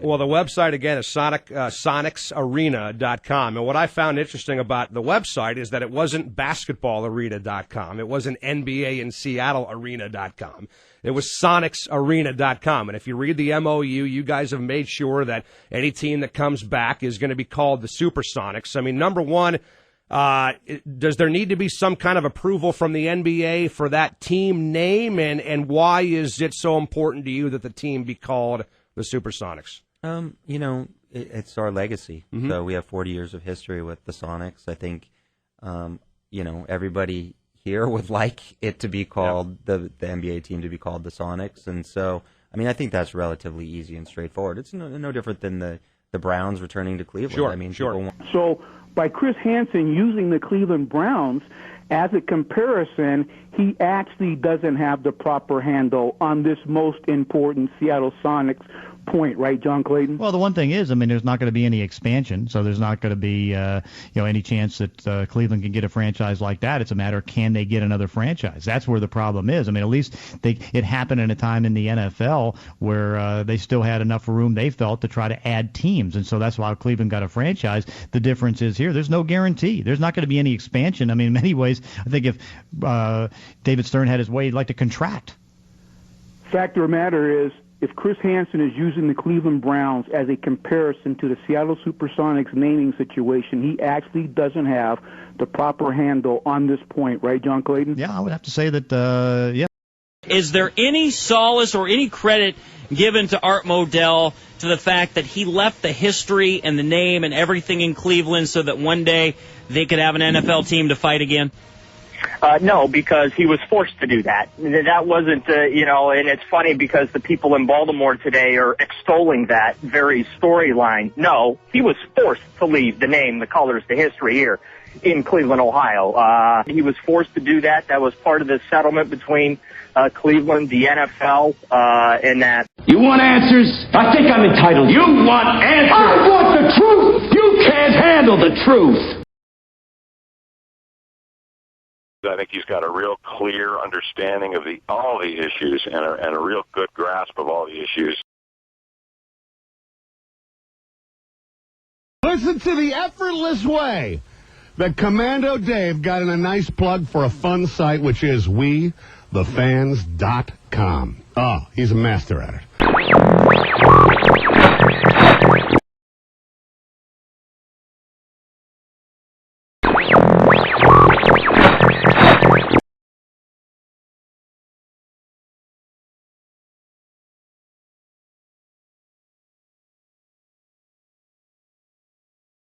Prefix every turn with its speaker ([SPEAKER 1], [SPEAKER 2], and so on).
[SPEAKER 1] Well, the website, again, is SONICSARENA.com. And what I found interesting about the website is that it wasn't BasketballArena.com. It wasn't NBA in Seattle Arena.com. It was SONICSARENA.com. And if you read the MOU, you guys have made sure that any team that comes back is going to be called the Supersonics. I mean, number one, does there need to be some kind of approval from the NBA for that team name? And why is it so important to you that the team be called the Supersonics?
[SPEAKER 2] It's our legacy. Mm-hmm. So we have 40 years of history with the Sonics. I think, everybody here would like it to be called, the NBA team to be called the Sonics. And so, I think that's relatively easy and straightforward. It's no different than the Browns returning to Cleveland.
[SPEAKER 1] Sure.
[SPEAKER 3] So by Chris Hansen using the Cleveland Browns as a comparison, he actually doesn't have the proper handle on this most important Seattle Sonics point, right, John Clayton?
[SPEAKER 4] Well, the one thing is, there's not going to be any expansion, so there's not going to be, any chance that Cleveland can get a franchise like that. It's a matter of can they get another franchise. That's where the problem is. At least it happened in a time in the NFL where they still had enough room, they felt, to try to add teams, and so that's why Cleveland got a franchise. The difference is here, there's no guarantee. There's not going to be any expansion. In many ways, I think if David Stern had his way, he'd like to contract.
[SPEAKER 3] Fact of the matter is, if Chris Hansen is using the Cleveland Browns as a comparison to the Seattle Supersonics naming situation, he actually doesn't have the proper handle on this point, right, John Clayton?
[SPEAKER 4] Yeah, I would have to say that, yeah.
[SPEAKER 5] Is there any solace or any credit given to Art Modell to the fact that he left the history and the name and everything in Cleveland so that one day they could have an NFL team to fight again?
[SPEAKER 6] No, because he was forced to do that. That wasn't, and it's funny because the people in Baltimore today are extolling that very storyline. No, he was forced to leave the name, the colors, the history here in Cleveland, Ohio. He was forced to do that. That was part of the settlement between Cleveland, the NFL, and that.
[SPEAKER 7] You want answers? I think I'm entitled. You want answers? I want the truth! You can't handle the truth!
[SPEAKER 8] I think he's got a real clear understanding of all the issues and a real good grasp of all the issues.
[SPEAKER 9] Listen to the effortless way that Commando Dave got in a nice plug for a fun site, which is WeTheFans.com. Oh, he's a master at it.